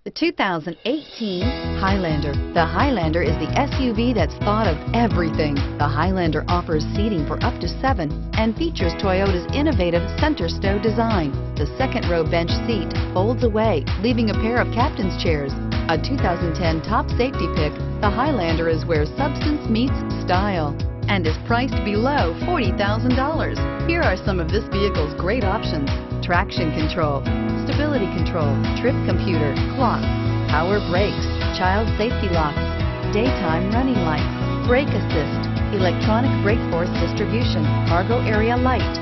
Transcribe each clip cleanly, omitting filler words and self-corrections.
The 2018 Highlander. The Highlander is the SUV that's thought of everything. The Highlander offers seating for up to 7 and features Toyota's innovative center stow design. The second row bench seat folds away, leaving a pair of captain's chairs. A 2010 top safety pick, the Highlander is where substance meets style and is priced below $40,000. Here are some of this vehicle's great options: traction control, stability control, trip computer, clock, power brakes, child safety locks, daytime running lights, brake assist, electronic brake force distribution, cargo area light.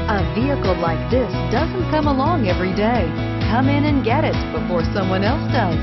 A vehicle like this doesn't come along every day. Come in and get it before someone else does.